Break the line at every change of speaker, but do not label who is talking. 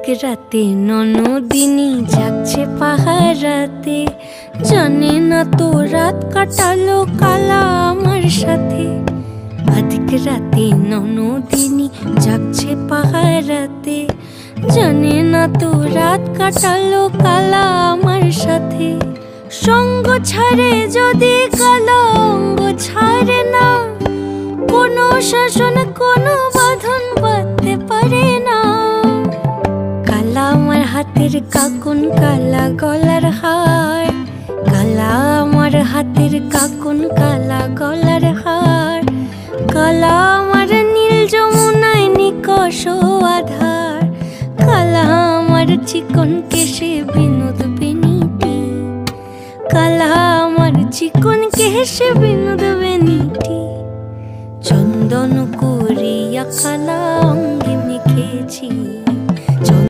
রাতে ননদিনী যাচ্ছে পাহারাতে, জানে না তো রাত কাটালো কালা আমার সাথে। আধিক রাতে ননদিনী যাচ্ছে পাহারাতে, জানে না তো রাত কাটালো কালা আমার সাথে। সঙ্গ ছাড়ে যদি কালা অঙ্গ ছাড়ে না, কোনো শাসন কোনো বাঁধন বাঁধতে পারে না। কালা আমার হাতের কাকুন কালা গলার হার, কালা আমার হাতের কাকুন কালা গলার হার। কালা আমার নীল যমুনায় নিকষ আধার, কালা আমার চিকন কেশে বিনোদ বেনিটি। কালা আমার চিকন কেশে বিনোদ বেনিটি। চন্দন করিয়া কালা অঙ্গে মেখেছি।